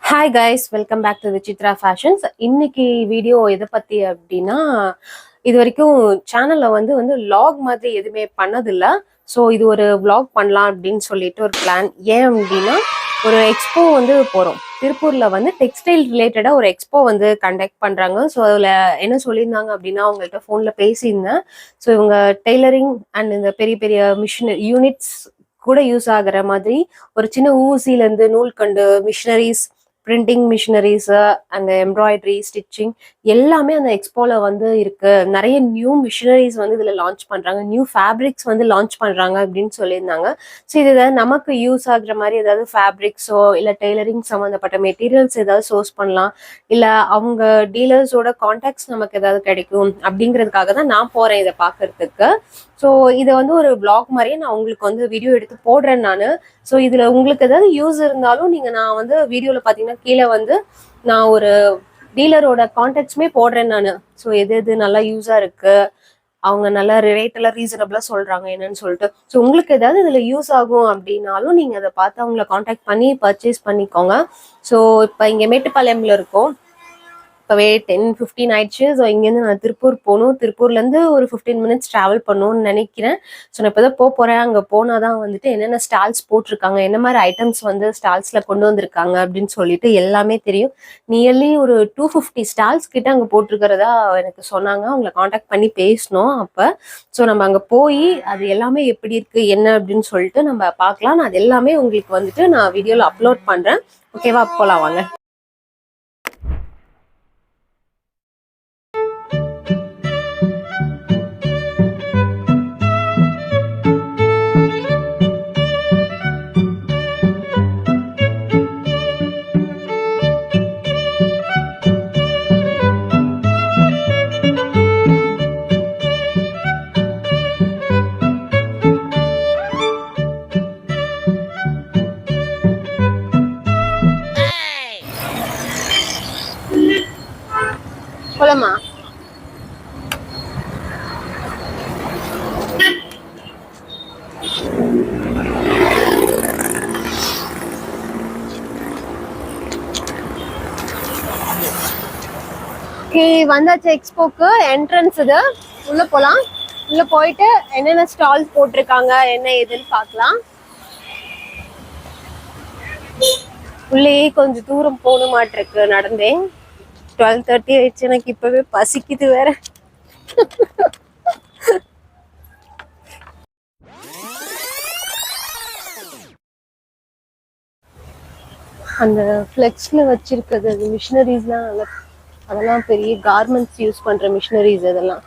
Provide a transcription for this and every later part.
Hi guys, welcome back to Vichitra fashions. இன்னைக்கு video எதை பத்தி அப்படின்னா, இது வரைக்கும் சேனல்ல வந்து லாக் மாதிரி எதுவுமே பண்ணதில்லை. ஸோ இது ஒரு vlog பண்ணலாம் அப்படின்னு சொல்லிட்டு ஒரு பிளான். ஏன் அப்படின்னா, ஒரு எக்ஸ்போ வந்து போகிறோம். திருப்பூர்ல வந்து டெக்ஸ்டைல் ரிலேட்டடா ஒரு எக்ஸ்போ வந்து கண்டக்ட் பண்றாங்க. ஸோ அதில் என்ன சொல்லியிருந்தாங்க அப்படின்னா, அவங்கள்ட்ட ஃபோன்ல பேசியிருந்தேன். ஸோ இவங்க டெய்லரிங் அண்ட் இந்த பெரிய பெரிய மிஷின் யூனிட்ஸ் கூட யூஸ் ஆகுற மாதிரி ஒரு சின்ன ஊசிலேருந்து நூல்கண்டு மிஷினரிஸ், பிரிண்டிங் மிஷினரிஸ், அந்த எம்ப்ராய்டரி, ஸ்டிச்சிங் எல்லாமே அந்த எக்ஸ்போல வந்து இருக்கு. நிறைய நியூ மிஷினரிஸ் வந்து இதுல லான்ச் பண்றாங்க, நியூ ஃபேப்ரிக்ஸ் வந்து லான்ச் பண்றாங்க அப்படின்னு சொல்லியிருந்தாங்க. ஸோ இது ஏதாவது நமக்கு யூஸ் ஆகுற மாதிரி ஏதாவது ஃபேப்ரிக்ஸோ இல்லை டெய்லரிங் சம்மந்தப்பட்ட மெட்டீரியல்ஸ் ஏதாவது சோர்ஸ் பண்ணலாம், இல்லை அவங்க டீலர்ஸோட கான்டாக்ட்ஸ் நமக்கு ஏதாவது கிடைக்கும் அப்படிங்கிறதுக்காக தான் நான் போறேன் இதை பார்க்கறதுக்கு. ஸோ இதை வந்து ஒரு vlog மாதிரியே நான் உங்களுக்கு வந்து வீடியோ எடுத்து போடுறேன் நான். ஸோ இதில் உங்களுக்கு ஏதாவது யூஸ் இருந்தாலும் நீங்கள், நான் வந்து வீடியோவில் பார்த்தீங்கன்னா கீழே வந்து நான் ஒரு டீலரோட கான்டாக்ட்ஸுமே போடுறேன் நான். ஸோ எது எது நல்லா யூஸாக இருக்குது, அவங்க நல்லா ரேட் எல்லாம் ரீசனபிளாக சொல்கிறாங்க என்னன்னு சொல்லிட்டு. ஸோ உங்களுக்கு ஏதாவது இதில் யூஸ் ஆகும் அப்படின்னாலும் நீங்கள் அதை பார்த்து அவங்கள கான்டாக்ட் பண்ணி பர்ச்சேஸ் பண்ணிக்கோங்க. ஸோ இப்போ இங்கே மேட்டுப்பாளையம்ல இருக்கோம். இப்போவே 10:15 ஆயிடுச்சு. ஸோ இங்கேருந்து நான் திருப்பூர் போகணும். திருப்பூர்லேருந்து ஒரு 15 மினிட்ஸ் ட்ராவல் பண்ணணும்னு நினைக்கிறேன். ஸோ நான் இப்போ தான் போகிறேன். அங்கே போனால் தான் வந்துட்டு என்னென்ன ஸ்டால்ஸ் போட்டிருக்காங்க, என்ன மாதிரி ஐட்டம்ஸ் வந்து ஸ்டால்ஸில் கொண்டு வந்திருக்காங்க அப்படின்னு சொல்லிட்டு எல்லாமே தெரியும். நியர்லி ஒரு 250 ஸ்டால்ஸ் கிட்ட அங்கே போட்டிருக்கிறதா எனக்கு சொன்னாங்க. அவங்கள காண்டாக்ட் பண்ணி பேசணும் அப்போ. ஸோ நம்ம அங்கே போய் அது எல்லாமே எப்படி இருக்குது என்ன அப்படின்னு சொல்லிட்டு நம்ம பார்க்கலாம். நான் அது எல்லாமே உங்களுக்கு வந்துட்டு நான் வீடியோவில் அப்லோட் பண்ணுறேன். ஓகேவா? போகலாம் வாங்க. போலாமா? வந்தாச்சு எக்ஸ்போக்கு. என்ட்ரன்ஸ் இது. உள்ள போலாம். உள்ள போயிட்டு என்னென்ன ஸ்டால்ஸ் போட்டிருக்காங்க என்ன ஏதுன்னு பார்க்கலாம். உள்ளேயே கொஞ்சம் தூரம் போகணுமாட்டிருக்கு நடந்தேன். 12:30 ஆயிடுச்சு. எனக்கு இப்பவே பசிக்குது வேற. அந்த ஃப்ளெக்ஸ்ல வச்சிருக்கிறது அது மிஷினரிஸ்லாம் நல்லா, அதெல்லாம் பெரிய கார்மெண்ட்ஸ் யூஸ் பண்ற மிஷினரிஸ் அதெல்லாம்.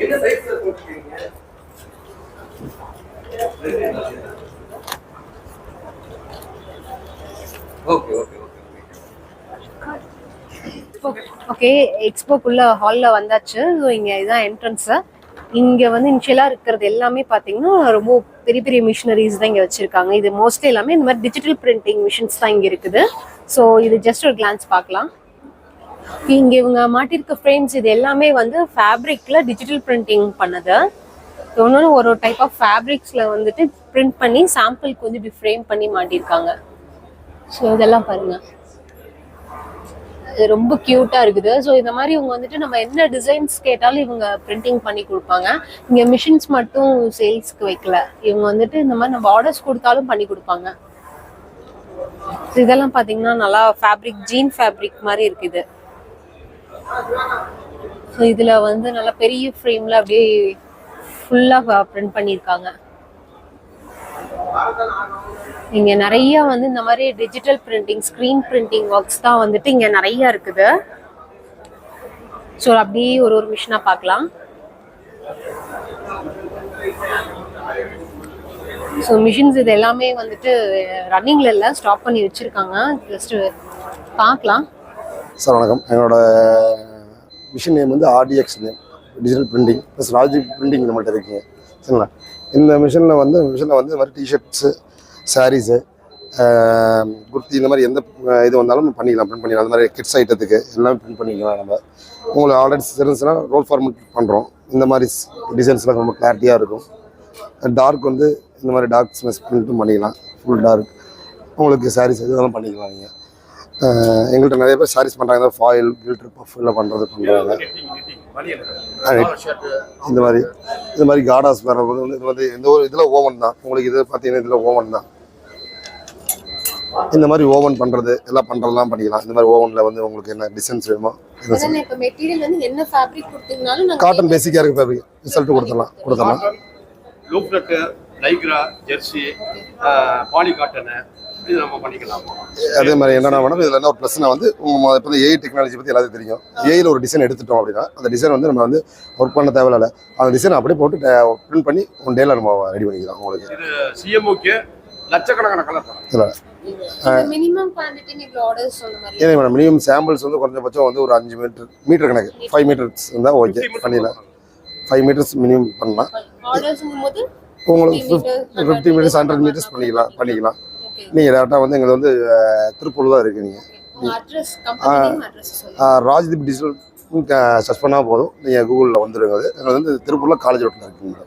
என்ன சைஸ்ல போட்டுருக்கீங்க? Okay okay okay. எக்ஸ்போக்குள்ள ஹாலில் வந்தாச்சு. ஸோ இங்கே இதுதான் என்ட்ரன்ஸு. இங்கே வந்து இனிஷியலாக இருக்கிறது எல்லாமே பார்த்தீங்கன்னா ரொம்ப பெரிய பெரிய மிஷினரிஸ் தான் இங்கே வச்சுருக்காங்க. இது மோஸ்ட்லி எல்லாமே இந்த மாதிரி டிஜிட்டல் பிரிண்டிங் மிஷின்ஸ் தான் இங்கே இருக்குது. ஸோ இது ஜஸ்ட் ஒரு கிளான்ஸ் பார்க்கலாம். இங்கே இவங்க மாட்டிருக்க ஃப்ரேம்ஸ் இது எல்லாமே வந்து ஃபேப்ரிக்கில் டிஜிட்டல் பிரிண்டிங் பண்ணது. ஒன்று ஒரு டைப் ஆஃப் ஃபேப்ரிக்ஸில் வந்துட்டு பிரிண்ட் பண்ணி சாம்பிளுக்கு வந்து இப்படி ஃப்ரேம் பண்ணி மாட்டியிருக்காங்க. ஸோ இதெல்லாம் பாருங்கள், இது ரொம்ப க்யூட்டாக இருக்குது. ஸோ இந்த மாதிரி இவங்க வந்துட்டு நம்ம என்ன டிசைன்ஸ் கேட்டாலும் இவங்க பிரிண்டிங் பண்ணி கொடுப்பாங்க. இங்கே மிஷின்ஸ் மட்டும் சேல்ஸ்க்கு வைக்கல, இவங்க வந்துட்டு இந்த மாதிரி நம்ம ஆர்டர்ஸ் கொடுத்தாலும் பண்ணி கொடுப்பாங்க. ஸோ இதெல்லாம் பார்த்தீங்கன்னா நல்லா ஃபேப்ரிக், ஜீன் ஃபேப்ரிக் மாதிரி இருக்குது. ஸோ இதில் வந்து நல்லா பெரிய ஃப்ரேமில் அப்படியே ஃபுல்லாக பிரிண்ட் பண்ணியிருக்காங்க. இங்கே நிறைய வந்து இந்த மாதிரி digital printing, screen printing works தான் வந்துட்டு இங்கே நிறைய இருக்குது. ஸோ அப்படியே ஒரு ஒரு மிஷினாக பார்க்கலாம். ஸோ மிஷின்ஸ் இது எல்லாமே வந்துட்டு ரன்னிங்ல இல்லை, ஸ்டாப் பண்ணி வச்சிருக்காங்க. ஜஸ்ட் பார்க்கலாம். சார் வணக்கம். என்னோட மிஷின் நேம் வந்து RDX name. Digital printing plus Rajdeep printing நம்மள்ட்ட இருக்குங்க. சரிங்களா? இந்த மிஷினில் வந்து இந்த மாதிரி டிஷர்ட்ஸு, சாரீஸு, குர்த்தி இந்த மாதிரி எந்த இது வந்தாலும் பண்ணிக்கலாம், பிரிண்ட் பண்ணிக்கலாம். அந்த மாதிரி கிட்ஸ் ஐட்டத்துக்கு எல்லாமே பிரிண்ட் பண்ணிக்கலாம். நம்ம உங்களுக்கு ஆல்ரெடி தெரிஞ்சுன்னா ரோல் ஃபார்மேட் பண்ணுறோம். இந்த மாதிரி டிசைன்ஸ்லாம் ரொம்ப கிளாரிட்டியாக இருக்கும். டார்க் வந்து இந்த மாதிரி டார்க் ஸ்மெஸ் பிரிண்ட்டும் பண்ணிக்கலாம். ஃபுல் டார்க் உங்களுக்கு சாரீஸ் இதெல்லாம் பண்ணிக்கலாம். நீங்கள் எங்கள்கிட்ட நிறைய பேர் சாரீஸ் பண்ணுறாங்க. ஃபாயில், கில்ட்ரு, பஃப் எல்லாம் பண்ணுறாங்க. இந்த மாதிரி கார்டாஸ் பண்ணுறது வந்து இது வந்து எந்த ஒரு இதில் ஓவன் தான். உங்களுக்கு இது பார்த்தீங்கன்னா இதில் ஓவன் தான். இந்த மாதிரி ஓவன் பண்ணுறது எல்லாம் பண்ணுறதுலாம் பண்ணிக்கலாம். இந்த மாதிரி ஓவனில் வந்து உங்களுக்கு என்ன டிசைன்ஸ் வேணுமோ காட்டன் பேசிக்காக இருக்க ஃபேப்ரிக் ரிசல்ட் கொடுத்துடலாம். அதே மாதிரி என்னென்ன வேணும் இதில் என்ன ஒரு ப்ளஸ்னா வந்து இப்போ ஏஐ டெக்னாலஜி பற்றி எல்லாத்தையும் தெரியும். ஏஐயில் ஒரு டிசைன் எடுத்துட்டோம் அப்படின்னா அந்த டிசைன் வந்து நம்ம வந்து ஒர்க் பண்ண தேவையில்லை. அந்த டிசைன் அப்படியே போட்டு பிரிண்ட் பண்ணி ஒன் டேல நம்ம ரெடி பண்ணிக்கலாம். உங்களுக்கு லட்சக்கணக்கான கலர் மினிமம் சாம்பிள்ஸ் வந்து குறைஞ்சபட்சம் வந்து ஒரு 5 மீட்டர் கணக்கு 5 மீட்டர்ஸ் இருந்தால் ஓகே பண்ணிடலாம். 5 மீட்டர்ஸ் மினிமம் பண்ணலாம். உங்களுக்கு 50 மீட்டர்ஸ் 100 மீட்டர்ஸ் பண்ணிக்கலாம். நீங்கள் டேரெக்டாக வந்து எங்களுக்கு வந்து திருப்பூர் தான் இருக்குது. நீங்கள் ராஜ்தீப் டிஜிட்டல் சர்ச் பண்ணால் போதும். நீங்கள் கூகுளில் வந்துடுங்க. அது வந்து திருப்பூரில் காலேஜ் ரோட்டில் இருக்குங்க.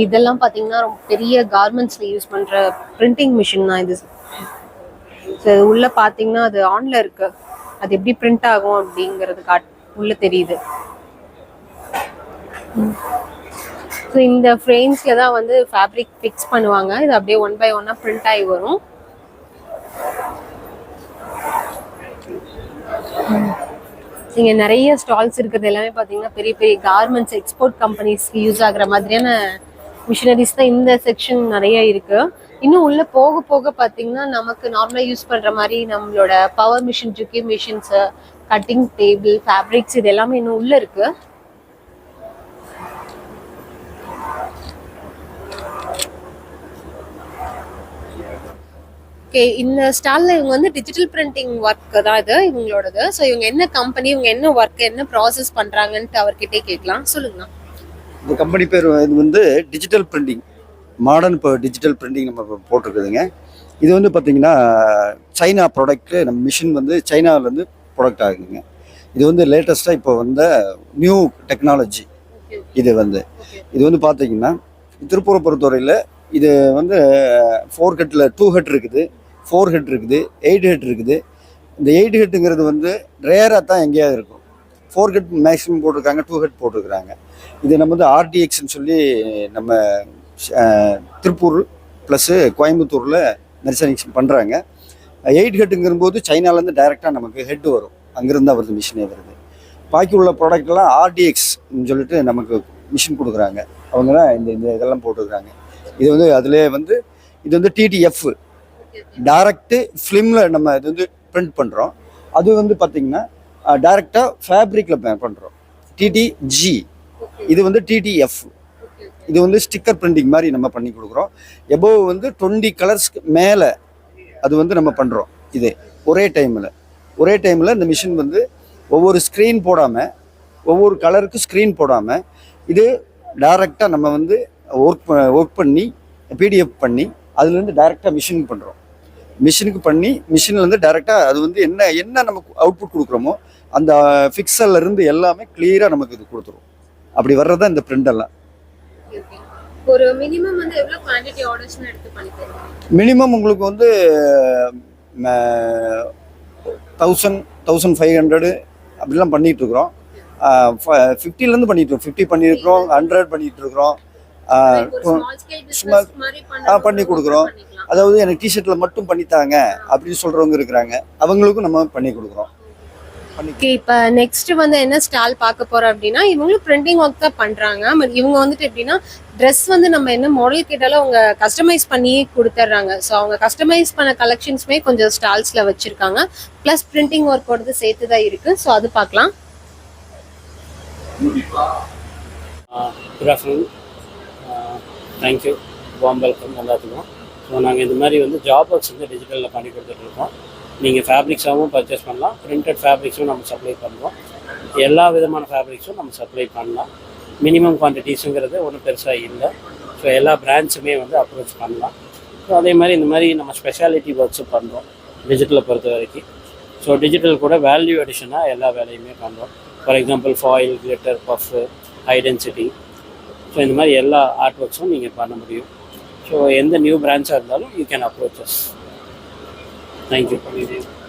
இதெல்லாம் பாத்தீங்கன்னா ரொம்ப பெரிய கார்மெண்ட்ஸ்ல யூஸ் பண்ற பிரிண்டிங் மிஷின் தான் இது. உள்ள பாத்தீங்கன்னா அது ஆன்ல இருக்கு. அது எப்படி பிரிண்ட் ஆகும் அப்படிங்கிறது உள்ள தெரியுது. இந்த ஃப்ரேம்ஸ்ல தான் வந்து ஃபேப்ரிக் ஃபிக்ஸ் பண்ணுவாங்க. இது அப்படியே 1 by 1 பிரிண்ட் ஆகி வரும். இங்கே நிறைய ஸ்டால்ஸ் இருக்கிறது எல்லாமே பார்த்தீங்கன்னா பெரிய பெரிய கார்மெண்ட்ஸ் எக்ஸ்போர்ட் கம்பெனிஸ்க்கு யூஸ் ஆகுற மாதிரியான மிஷினரிஸ் தான் இந்த செக்ஷன் நிறைய இருக்கு. இன்னும் உள்ள போக போக பார்த்தீங்கன்னா நமக்கு நார்மலாக யூஸ் பண்ணுற மாதிரி நம்மளோட power machine, ஜுக்கி machines, cutting table, fabrics இது எல்லாமே இன்னும் உள்ள இருக்கு. ஓகே, இந்த ஸ்டாலில் இவங்க வந்து டிஜிட்டல் பிரிண்டிங் ஒர்க் தான் இது இவங்களோடது. ஸோ இவங்க என்ன கம்பெனி, இவங்க என்ன ஒர்க், என்ன ப்ராசஸ் பண்ணுறாங்கன்ட்டு அவர்கிட்டே கேட்கலாம். சொல்லுங்கண்ணா. இந்த கம்பெனி பேர் இது வந்து டிஜிட்டல் பிரிண்டிங், மாடர்ன் இப்போ டிஜிட்டல் பிரிண்டிங் நம்ம போட்டிருக்குதுங்க. இது வந்து பார்த்திங்கன்னா சைனா ப்ராடக்ட்டு. நம்ம மிஷின் வந்து சைனாவிலேருந்து ப்ராடக்ட் ஆகுதுங்க. இது வந்து லேட்டஸ்ட்டாக இப்போ வந்த நியூ டெக்னாலஜி. இது வந்து பார்த்திங்கன்னா திருப்பூரை பொறுத்தவரையில் இது வந்து 4 ஹெட்டில் 2 ஹெட் இருக்குது, 4 ஹெட் இருக்குது, 8 ஹெட் இருக்குது. இந்த 8 ஹெட்டுங்கிறது வந்து ரேராக தான் எங்கேயாவது இருக்கும். 4 ஹெட் மேக்ஸிமம் போட்டிருக்காங்க, 2 ஹெட் போட்டிருக்கிறாங்க. இது நம்ம வந்து RDXன்னு சொல்லி நம்ம திருப்பூர் ப்ளஸ்ஸு கோயம்புத்தூரில் மெர்சனிங் பண்ணுறாங்க. 8 ஹெட்டுங்கிறபோது சைனாலேருந்து டைரெக்டாக நமக்கு ஹெட் வரும், அங்கேருந்து வருது மிஷினே வருது. பாக்கி உள்ள ப்ராடக்ட்லாம் RDXன்னு சொல்லிட்டு நமக்கு மிஷின் கொடுக்குறாங்க. அவங்க தான் இந்த இதெல்லாம் போட்டுருக்குறாங்க. இது வந்து அதிலே வந்து இது வந்து TTF டைரக்டு ஃபிலிமில் நம்ம இது வந்து பிரிண்ட் பண்ணுறோம். அது வந்து பார்த்திங்கன்னா டைரெக்டாக ஃபேப்ரிக்கில் பண்ணுறோம். TTG இது வந்து TTF. இது வந்து ஸ்டிக்கர் பிரிண்டிங் மாதிரி நம்ம பண்ணி கொடுக்குறோம். எபோவ் வந்து 20 கலர்ஸ்க்கு மேலே அது வந்து நம்ம பண்ணுறோம். இது ஒரே டைமில் இந்த மிஷின் வந்து ஒவ்வொரு ஸ்க்ரீன் போடாமல், ஒவ்வொரு கலருக்கு ஸ்க்ரீன் போடாமல் இது டைரெக்டாக நம்ம வந்து ஒர்க் பண்ணி PDF பண்ணி அதுலேருந்து டைரெக்டாக மிஷினுக்கு பண்ணி மிஷின்லேருந்து டைரெக்டாக அது வந்து என்ன நமக்கு அவுட்புட் கொடுக்குறோமோ அந்த ஃபிக்சர்லேருந்து எல்லாமே கிளியராக நமக்கு இது கொடுத்துரும். அப்படி வர்றது தான் இந்த பிரிண்ட் எல்லாம். ஒரு மினிமம் வந்து எவ்வளவு குவாண்டிட்டி ஆர்டர்ஸ்னு எடுத்து பண்ணி தருவீங்க? மினிமம் உங்களுக்கு வந்து 1500 அப்படிலாம் பண்ணிட்டு இருக்கிறோம். 50லேருந்து பண்ணிட்டு இருக்கோம், 50 பண்ணியிருக்கிறோம், 100 பண்ணிட்டு இருக்கிறோம். பண்ணி கொடுக்குறோம். அதாவது எனக்கு டிஷர்ட்ல மட்டும் பண்ணித்தாங்க அப்படின்னு சொல்றவங்க இருக்கிறாங்க, அவங்களுக்கும் நம்ம பண்ணி கொடுக்குறோம். இப்போ நெக்ஸ்ட் வந்து என்ன ஸ்டால் பார்க்க போறோம் அப்படின்னா, இவங்களும் பிரிண்டிங் ஒர்க் தான் பண்றாங்க. பட் இவங்க வந்துட்டு எப்படின்னா ட்ரெஸ் வந்து நம்ம என்ன மாடல் கேட்டாலும் அவங்க கஸ்டமைஸ் பண்ணி கொடுத்துட்றாங்க. ஸோ அவங்க கஸ்டமைஸ் பண்ண கலெக்ஷன்ஸுமே கொஞ்சம் ஸ்டால்ஸ்ல வச்சிருக்காங்க. ப்ளஸ் பிரிண்டிங் ஒர்க்கோடது சேர்த்து தான் இருக்கு. ஸோ அது பார்க்கலாம். Good afternoon, thank you, warm welcome எல்லாத்துக்கும். ஸோ நாங்கள் இந்த மாதிரி வந்து ஜாப் ஒர்க்ஸ் வந்து டிஜிட்டலில் பண்ணி கொடுத்துட்ருக்கோம். நீங்கள் ஃபேப்ரிக்ஸாகவும் பர்ச்சேஸ் பண்ணலாம், பிரிண்டட் ஃபேப்ரிக்ஸும் நம்ம சப்ளை பண்ணுறோம். எல்லா விதமான ஃபேப்ரிக்ஸும் நம்ம சப்ளை பண்ணலாம். மினிமம் குவான்டிட்டிஸுங்கிறது ஒன்றும் பெருசாக இல்லை. ஸோ எல்லா பிராண்ட்ஸுமே வந்து அப்ரோச் பண்ணலாம். ஸோ அதே மாதிரி இந்த மாதிரி நம்ம ஸ்பெஷாலிட்டி ஒர்க்ஸும் பண்ணுறோம் டிஜிட்டலை பொறுத்த வரைக்கும். ஸோ டிஜிட்டல் கூட வேல்யூ அடிஷனாக எல்லா வேலையுமே பண்ணுறோம். For example foil, glitter, puff, high density. So இந்த மாதிரி எல்லா ஆர்ட் ஒர்க்ஸும் நீங்கள் பண்ண முடியும். ஸோ எந்த நியூ பிரான்ச்சாக இருந்தாலும் you can approach us. Thank you.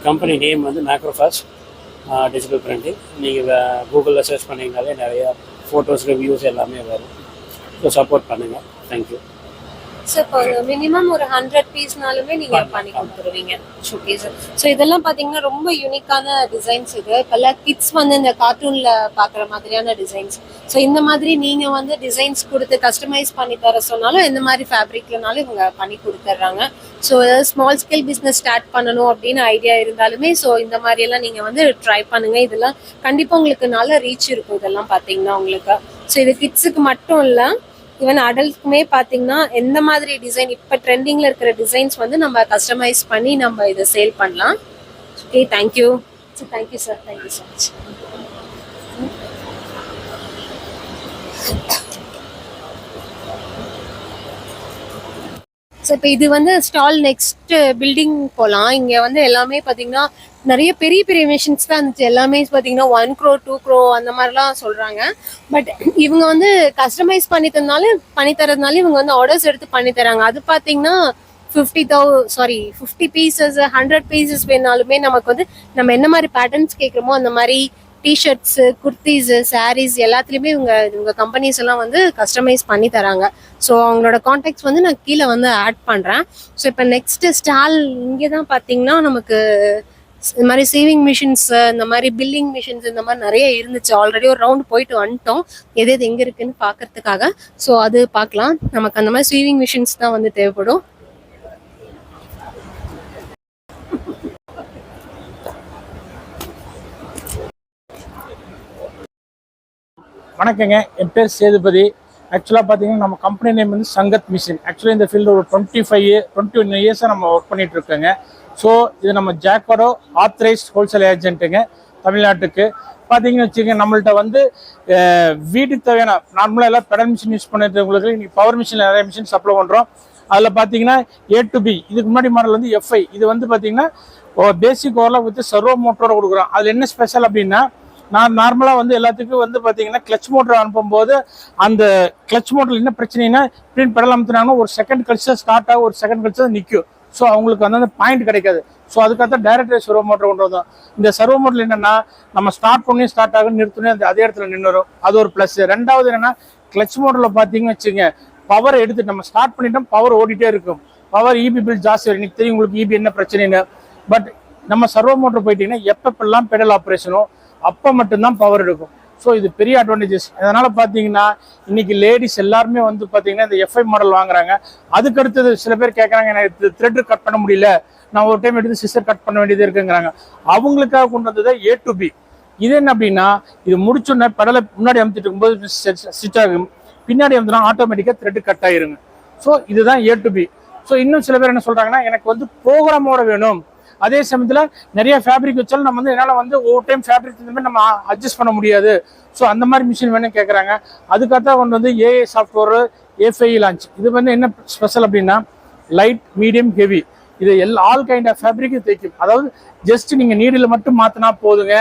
Company name வந்து மேக்ரோஃபாஸ்ட் டிஜிட்டல் பிரிண்டிங். நீங்கள் கூகுளில் சர்ச் பண்ணிங்கனாலே நிறையா ஃபோட்டோஸ், ரிவ்யூஸ் எல்லாமே வரும். ஸோ சப்போர்ட் பண்ணுங்கள். தேங்க்யூ. ஸோ இப்போ மினிமம் ஒரு 100 பீஸ்னாலுமே நீங்க பண்ணி கொடுத்துருவீங்க. Okay sir. ஸோ இதெல்லாம் பாத்தீங்கன்னா ரொம்ப யூனிக்கான டிசைன்ஸ். இது இப்பெல்லாம் கிட்ஸ் வந்து இந்த கார்ட்டூன்ல பாக்குற மாதிரியான டிசைன்ஸ். ஸோ இந்த மாதிரி நீங்க வந்து டிசைன்ஸ் கொடுத்து கஸ்டமைஸ் பண்ணி தர சொன்னாலும் எந்த மாதிரி ஃபேப்ரிக்லனாலும் இவங்க பண்ணி கொடுத்துட்றாங்க. ஸோ ஏதாவது ஸ்மால் ஸ்கேல் பிஸ்னஸ் ஸ்டார்ட் பண்ணணும் அப்படின்னு ஐடியா இருந்தாலுமே ஸோ இந்த மாதிரி எல்லாம் நீங்க வந்து ட்ரை பண்ணுங்க. இதெல்லாம் கண்டிப்பா உங்களுக்கு நல்ல ரீச் இருக்கும். இதெல்லாம் பாத்தீங்கன்னா உங்களுக்கு. ஸோ இது கிட்ஸுக்கு மட்டும் இல்லை, ஈவன் அடல்ட்க்குமே பார்த்தீங்கன்னா எந்த மாதிரி டிசைன் இப்போ ட்ரெண்டிங்கில் இருக்கிற டிசைன்ஸ் வந்து நம்ம கஸ்டமைஸ் பண்ணி நம்ம இதை சேல் பண்ணலாம். Okay, thank you. So thank you sir. Thank you so much. So இப்போ இது வந்து ஸ்டால் நெக்ஸ்ட் பில்டிங் போகலாம். இங்கே வந்து எல்லாமே பார்த்தீங்கன்னா நிறைய பெரிய பெரிய மிஷின்ஸ் தான் இருந்துச்சு. எல்லாமே பார்த்தீங்கன்னா 1 crore 2 crore அந்த மாதிரிலாம் சொல்கிறாங்க. பட் இவங்க வந்து கஸ்டமைஸ் பண்ணி தரதுனால இவங்க வந்து ஆர்டர்ஸ் எடுத்து பண்ணி தராங்க. அது பார்த்தீங்கன்னா 50 பீசஸ் 100 பீசஸ் வேணாலுமே நமக்கு வந்து நம்ம என்ன மாதிரி பேட்டர்ன்ஸ் கேட்குறோமோ அந்த மாதிரி டிஷர்ட்ஸ், குர்த்திஸ், சாரீஸ் எல்லாத்துலேயுமே இவங்க கம்பெனிஸ் எல்லாம் வந்து கஸ்டமைஸ் பண்ணி தராங்க. ஸோ அவங்களோட கான்டாக்ட்ஸ் வந்து நான் கீழே வந்து ஆட் பண்ணுறேன். ஸோ இப்போ நெக்ஸ்ட் ஸ்டால் இங்கே தான் பார்த்தீங்கன்னா நமக்கு இந்த மாதிரி சேவிங் மிஷின்ஸ், இந்த மாதிரி பில்லிங் மிஷின்ஸ் இந்த மாதிரி நிறைய இருந்துச்சு. ஆல்ரெடி ஒரு ரவுண்ட் போயிட்டு வந்துட்டோம் எது எங்கே இருக்குன்னு பார்க்கறதுக்காக. ஸோ அது பார்க்கலாம். நமக்கு அந்த மாதிரி சேவிங் மிஷின்ஸ் தான் வந்து தேவைப்படும். வணக்கங்க, என் பேர் சேதுபதி. ஆக்சுவலாக பார்த்தீங்கன்னா நம்ம கம்பெனி நேம் வந்து சங்கத் மிஷின். ஆக்சுவலாக இந்த ஃபீல்டு ஒரு 21 இயர்ஸாக நம்ம ஒர்க் பண்ணிட்டு இருக்கோங்க. ஸோ இது நம்ம ஜாக்கோடோ ஆத்தரைஸ்ட் ஹோல்சேல் ஏஜென்ட்டுங்க தமிழ்நாட்டுக்கு. பார்த்தீங்கன்னு வச்சுக்கோங்க, நம்மள்ட்ட வந்து வீட்டுக்கு தேவையான நார்மலாக எல்லாம் பெடல் மிஷின் யூஸ் பண்ணிட்டு இன்னைக்கு பவர் மிஷின் நிறைய மிஷின் சப்ளை பண்ணுறோம். அதில் பார்த்தீங்கன்னா A to B, இதுக்கு முன்னாடி மாடல் வந்து FI. இது வந்து பார்த்தீங்கன்னா பேசிக் ஓவர்லாக் வித் சர்வோ மோட்டரோட கொடுக்குறோம். அதில் என்ன ஸ்பெஷல் அப்படின்னா, நான் நார்மலாக வந்து எல்லாத்துக்கும் வந்து பார்த்தீங்கன்னா கிளச் மோட்டர் அனுப்பும்போது அந்த கிளச் மோட்டரில் என்ன பிரச்சனைனா, இப்படின்னு பெடல் அமுத்துனாங்கன்னா ஒரு செகண்ட் கழிச்சு ஸ்டார்ட் ஆகும், ஒரு செகண்ட் கழிச்சு நிற்கும். ஸோ அவங்களுக்கு வந்து அந்த பாயிண்ட் கிடைக்காது. ஸோ அதுக்காக டைரக்ட் சர்வோ மோட்டர் கொண்டு வந்தோம். இந்த சர்வோ மோட்டர் என்னன்னா, நம்ம ஸ்டார்ட் பண்ணி ஸ்டார்ட் ஆகும், நிறுத்தணும், அதே இடத்துல நின்றுடும். அது ஒரு ப்ளஸ். ரெண்டாவது என்னன்னா, கிளச் மோட்டரில் பார்த்தீங்கன்னு வச்சுங்க, பவர் எடுத்து நம்ம ஸ்டார்ட் பண்ணிட்டோம், பவர் ஓடிட்டே இருக்கும். பவர் EB பில் ஜாஸ்தி வரும். இன்னைக்கு தெரியும் உங்களுக்கு EB என்ன பிரச்சனைன்னு. பட் நம்ம சர்வோ மோட்டர் போயிட்டீங்கன்னா எப்பப்பெல்லாம் பெடல் ஆப்ரேஷனோ அப்போ மட்டும்தான் பவர் எடுக்கும். ஸோ இது பெரிய அட்வான்டேஜஸ். அதனால பார்த்தீங்கன்னா இன்னைக்கு லேடிஸ் எல்லாருமே வந்து பார்த்தீங்கன்னா இந்த FI மாடல் வாங்குறாங்க. அதுக்கு அடுத்தது சில பேர் கேட்குறாங்க, எனக்கு த்ரெட் கட் பண்ண முடியல, நான் ஒரு டைம் எடுத்து சிஸ்டர் கட் பண்ண வேண்டியது இருக்குங்கிறாங்க. அவங்களுக்காக கொண்டு வந்தது A to B. இது என்ன அப்படின்னா, இது முடிச்சோன்னே பெடலை முன்னாடி அமுத்திட்டு இருக்கும்போது ஸ்டிச் ஆகும், பின்னாடி அமுத்தினா ஆட்டோமேட்டிக்காக த்ரெட் கட் ஆயிருங்க. ஸோ இதுதான் A to B. ஸோ இன்னும் சில பேர் என்ன சொல்றாங்கன்னா, எனக்கு வந்து ப்ரோக்ராமோட வேணும், அதே சமயத்தில் நிறைய ஃபேப்ரிக் வச்சாலும் நம்ம வந்து என்னால் வந்து ஒவ்வொரு டைம் ஃபேப்ரிக் இந்த மாதிரி நம்ம அட்ஜஸ்ட் பண்ண முடியாது. ஸோ அந்த மாதிரி மிஷின் வேணும் கேட்குறாங்க. அதுக்காக கொண்டு வந்து AI சாஃப்ட்வேர் A5 லான்ச். இது வந்து என்ன ஸ்பெஷல் அப்படின்னா, லைட், மீடியம், ஹெவி, இது ஆல் கைண்ட் ஆஃப் ஃபேப்ரிக் தைக்கும். அதாவது ஜஸ்ட் நீங்கள் நீடில் மட்டும் மாற்றினா போதுங்க.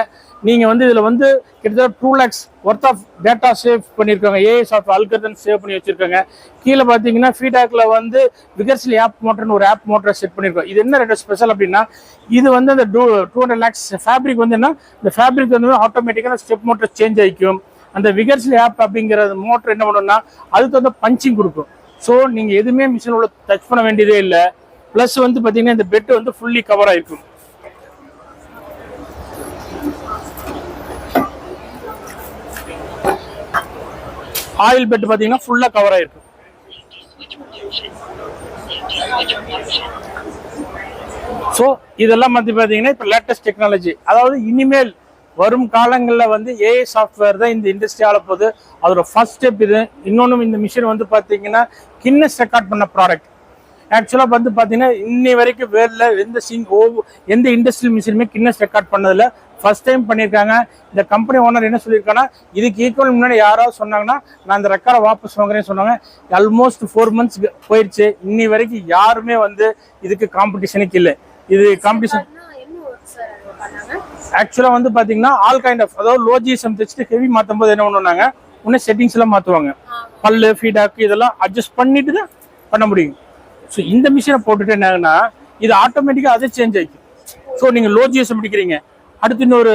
நீங்கள் வந்து இதில் வந்து கிட்டத்தட்ட 2 lakhs worth of data save பண்ணியிருக்காங்க. AI சாஃப்ட்வேர் அல்கரிதம் சேவ் பண்ணி வச்சிருக்காங்க. கீழே பார்த்தீங்கன்னா ஃபீட்பேக்கில் வந்து விகர்ஸ்லி ஆப் மோட்டர்னு ஒரு ஆப் மோட்டரை செட் பண்ணியிருக்கோம். இது என்ன ரெண்டு ஸ்பெஷல் அப்படின்னா, இது வந்து அந்த 200 lakhs ஃபேப்ரிக் வந்து என்ன, இந்த ஃபேப்ரிக் வந்து ஆட்டோமேட்டிக்காக ஸ்டெப் மோட்டர் சேஞ்ச் ஆகிக்கும். அந்த விகர்ஸ்லி ஆப் அப்படிங்கிற மோட்டர் என்ன பண்ணுன்னா, அதுக்கு வந்து பஞ்சிங் கொடுக்கும். ஸோ நீங்கள் எதுவுமே மிஷின் உள்ள டச் பண்ண வேண்டியதே இல்லை. ப்ளஸ் வந்து பார்த்தீங்கன்னா இந்த பெட் வந்து ஃபுல்லி கவர் ஆகிருக்கும். ஆயில் பெட் பார்த்தீங்கன்னா ஃபுல்லாக கவர் ஆகிருக்கும். ஸோ இதெல்லாம் வந்து பார்த்தீங்கன்னா இப்போ லேட்டஸ்ட் டெக்னாலஜி. அதாவது இனிமேல் வரும் காலங்களில் வந்து AI சாஃப்ட்வேர் தான் இந்த இண்டஸ்ட்ரி ஆள போகுது. அதோட ஃபர்ஸ்ட் ஸ்டெப் இது. இன்னொன்று, இந்த மிஷின் வந்து பார்த்தீங்கன்னா கின்னஸ் ரெக்கார்ட் பண்ண ப்ராடக்ட். ஆக்சுவலாக வந்து பார்த்தீங்கன்னா இன்னி வரைக்கும் வேர்ல்டில் எந்த இண்டஸ்ட்ரியல் மிஷினுமே கின்னஸ் ரெக்கார்ட் பண்ணதில் ஃபர்ஸ்ட் டைம் பண்ணியிருக்காங்க. இந்த கம்பெனி ஓனர் என்ன சொல்லியிருக்காங்கன்னா, இதுக்கு ஈக்குவல் முன்னாடி யாராவது சொன்னாங்கன்னா நான் இந்த ரெக்கார்டை வாபஸ் வாங்குறேன்னு சொன்னாங்க. ஆல்மோஸ்ட் 4 months போயிடுச்சு. இன்னி வரைக்கும் யாருமே வந்து இதுக்கு காம்படிஷனுக்கு இல்லை. இது காம்படிஷன் ஆக்சுவலாக வந்து பார்த்தீங்கன்னா ஆல் கைண்ட் ஆஃப், அதாவது லோ ஜிஎஸ்எம் தைச்சிட்டு ஹெவி மாற்றும் போது என்ன பண்ணுவாங்க, இன்னும் செட்டிங்ஸ் எல்லாம் மாற்றுவாங்க. பல்லு ஃபீடாக்கு இதெல்லாம் அட்ஜஸ்ட் பண்ணிட்டு தான் பண்ண முடியும். ஸோ இந்த மிஷினை போட்டுட்டு என்னன்னா இது ஆட்டோமேட்டிக்காக அதே சேஞ்ச் ஆகிக்கும். ஸோ நீங்கள் லோ ஜிஎஸ்எம் பிடிக்கிறீங்க, அடுத்து இன்னொரு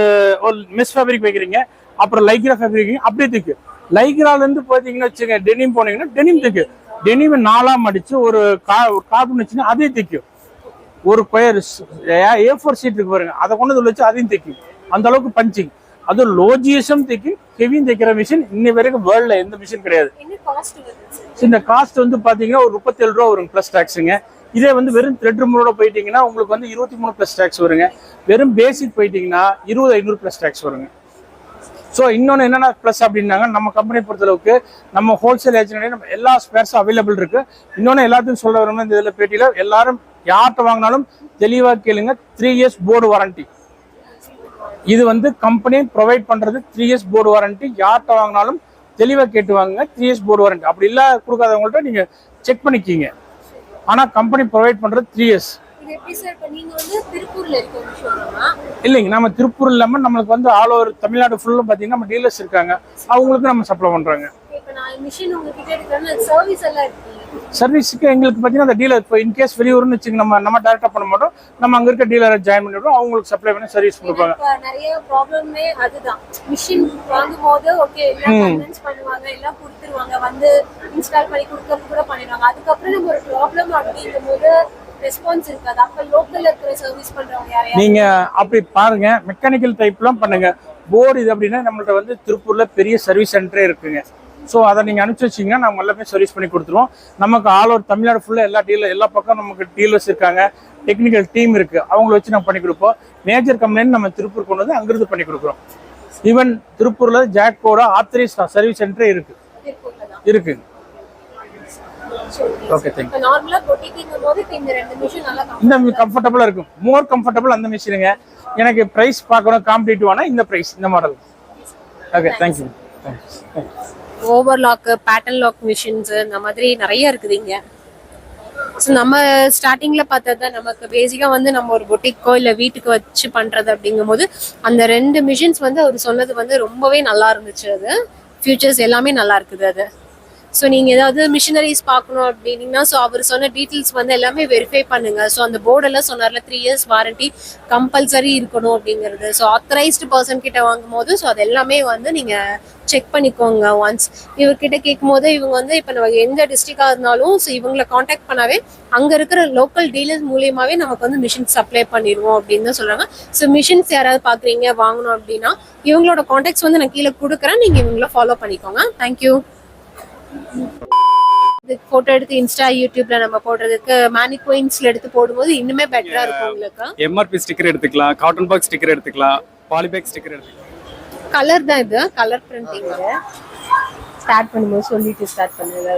மெஸ் ஃபேப்ரிக் வைக்கிறீங்க, அப்புறம் லைக்ரா ஃபேப்ரிக் வைக்கிறீங்க, அப்படியே தூக்கு. லைக்ராலேருந்து பார்த்தீங்கன்னா வச்சுங்க டெனிம் போனீங்கன்னா டெனிம் தூக்கு. டெனிமை 4ஆக மடிச்சு ஒரு கார்பன் வச்சுன்னா அதே தைக்கும். ஒரு கொயர் A4 ஷீட் இருக்கு பாருங்க, அதை கொண்டு வச்சு அதையும் தைக்கும். அந்த அளவுக்கு பஞ்சிங். அதுவும் லோ ஜிஎஸ்எம் தைக்கும், ஹெவியும் தைக்கிற மிஷின் இன்னி வரைக்கும் வேர்ல்ட்ல எந்த மிஷின் கிடையாது. இந்த காஸ்ட் வந்து பாத்தீங்கன்னா ஒரு 37 ரூபா வரும் பிளஸ் டாக்ஸுங்க. இதே வந்து வெறும் த்ரெட் ரிமூவரோட போயிட்டீங்கன்னா உங்களுக்கு வந்து 23 பிளஸ் டாக்ஸ் வருங்க. வெறும் பேசிக் போயிட்டீங்கன்னா 20,500 பிளஸ் டாக்ஸ் வருங்க. ஸோ இன்னொன்று என்னென்ன ப்ளஸ் அப்படின்னாங்க, நம்ம கம்பெனி பொறுத்தளவுக்கு நம்ம ஹோல்சேல் ஏஜென்ட் நம்ம எல்லா ஸ்பேர்ஸும் அவைலபிள் இருக்கு. இன்னொன்று எல்லாத்தையும் சொல்ல வரணும், இந்த இதில் பேட்டியில் எல்லாரும் யார்கிட்ட வாங்கினாலும் தெளிவாக கேளுங்க, 3 years போர்டு வாரண்டி. இது வந்து கம்பெனி ப்ரொவைட் பண்ணுறது 3 years போர்டு வாரண்டி. யார்கிட்ட வாங்கினாலும் தெளிவாக கேட்டு வாங்குங்க, 3 years போர்டு வாரண்டி. அப்படி இல்லை கொடுக்காதவங்கள்ட்ட நீங்கள் செக் பண்ணிக்கிங்க. ஆனால் கம்பெனி ப்ரொவைட் பண்ணுறது 3 years. இல்லைங்க, நம்ம திருப்பூர் இல்லாமல் நம்மளுக்கு வந்து ஆல் ஓவர் தமிழ்நாடு ஃபுல்லும் பார்த்தீங்கன்னா நம்ம டீலர்ஸ் இருக்காங்க, அவங்களுக்கு நம்ம சப்ளை பண்ணுறாங்க. சர்வீஸுக்கு எங்களுக்கு பார்த்தீங்கன்னா அந்த டீலர் இப்போ இன்கேஸ் வெளியூர்னு வச்சுங்க, நம்ம டேரக்டாக பண்ண மாட்டோம், நம்ம அங்கே இருக்க டீலரை ஜாயின் பண்ணிவிடுவோம், அவங்களுக்கு சப்ளை பண்ணி சர்வீஸ் கொடுப்பாங்க. நிறைய ப்ராப்ளமே அதுதான், மிஷின் வாங்கும்போது ஓகே எல்லாம் கன்வின்ஸ் பண்ணுவாங்க, எல்லாம் கொடுத்துருவாங்க, வந்து இன்ஸ்டால் பண்ணி கொடுக்க கூட பண்ணிடுவாங்க. அதுக்கப்புறம் நம்ம ஒரு ப்ராப்ளம் அப்படிங்கும்போது ரெஸ்பான்ஸ் இருக்காது. அப்ப லோக்கல்ல இருக்கிற சர்வீஸ் பண்றவங்க யாரையா நீங்க அப்படி பாருங்க, மெக்கானிக்கல் டைப்லாம் பண்ணுங்க. போர்டு இது அப்படின்னா நம்மள்ட்ட வந்து திருப்பூர்ல பெரிய சர்வீஸ் சென்டரே இருக்குங்க. ஸோ அதை நீங்கள் அனுப்பிச்சி வச்சிங்கன்னா நம்ம எல்லாமே சர்வீஸ் பண்ணி கொடுத்துருவோம். நமக்கு ஆல் ஓவர் தமிழ்நாடு ஃபுல்லாக எல்லா பக்கம் நமக்கு டீலர்ஸ் இருக்காங்க, டெக்னிக்கல் டீம் இருக்குது, அவங்கள வச்சு நம்ம பண்ணி கொடுப்போம். மேஜர் கம்ப்ளைண்ட் நம்ம திருப்பூர் கொண்டு வந்து அங்கிருந்து பண்ணி கொடுக்குறோம். ஈவன் திருப்பூரில் ஜாக்கோட ஆத்தரைஸ் சர்வீஸ் சென்டரே இருக்கு. Okay, thank you. நார்மலா பொட்டிக்கும்போது இந்த ரெண்டு மிஷின் நல்லா இந்த கம்ஃபர்டபுளாக இருக்கும், மோர் கம்ஃபர்டபுள் அந்த மிஷினுங்க. எனக்கு ப்ரைஸ் பார்க்கணும் காம்படிட்டிவானா இந்த ப்ரைஸ், இந்த model. Okay, thank you. Overlock, pattern lock machines இந்த மாதிரி நிறைய இருக்குது இங்க. ஸோ நம்ம ஸ்டார்டிங்ல பார்த்தது தான் நமக்கு பேசிக்கா வந்து நம்ம ஒரு பொட்டிக்கோ இல்லை வீட்டுக்கு வச்சு பண்றது அப்படிங்கும்போது அந்த 2 மிஷின்ஸ் வந்து அவர் சொன்னது வந்து ரொம்பவே நல்லா இருந்துச்சு. அது ஃபியூச்சர்ஸ் எல்லாமே நல்லா இருக்குது அது. ஸோ நீங்கள் ஏதாவது மிஷினரிஸ் பார்க்கணும் அப்படின்னீங்கன்னா ஸோ அவர் சொன்ன டீட்டெயில்ஸ் வந்து எல்லாமே வெரிஃபை பண்ணுங்க. ஸோ அந்த போர்டெல்லாம் சொன்னார்ல 3 years வாரண்டி கம்பல்சரி இருக்கணும் அப்படிங்கிறது. ஸோ ஆத்தரைஸ்டு பர்சன் கிட்ட வாங்கும் போது ஸோ அது எல்லாமே வந்து நீங்கள் செக் பண்ணிக்கோங்க. ஒன்ஸ் இவர்கிட்ட கேட்கும் போது இவங்க வந்து இப்போ நம்ம எந்த டிஸ்ட்ரிக்டாக இருந்தாலும் ஸோ இவங்களை காண்டாக்ட் பண்ணாவே அங்கே இருக்கிற லோக்கல் டீலர்ஸ் மூலியமாகவே நமக்கு வந்து மிஷின் சப்ளை பண்ணிடுவோம் அப்படின்னு தான் சொல்கிறாங்க. ஸோ மிஷின்ஸ் யாராவது பார்க்குறீங்க வாங்கணும் அப்படின்னா இவங்களோட காண்டாக்ட்ஸ் வந்து நான் கீழே கொடுக்குறேன், நீங்கள் இவங்கள ஃபாலோ பண்ணிக்கோங்க. தேங்க்யூ. போட்டோ எடுத்து இன்ஸ்டா யூடியூப்ல நம்ம போடுறதுக்கு மேனிக்வின்ஸ்ல எடுத்து போடும்போது இன்னுமே பெட்டரா இருக்கும். உங்களுக்கு எம்ஆர்பி ஸ்டிக்கர் எடுத்துக்கலாம், காட்டன் பாக்ஸ் ஸ்டிக்கர் எடுத்துக்கலாம், பாலிபேக் ஸ்டிக்கர் எடுத்துக்கலாம். கலர் தான் இது, கலர் பிரிண்டிங். ஸ்டார்ட் பண்ணும்போது சொல்லிட்டு ஸ்டார்ட் பண்ணுங்க.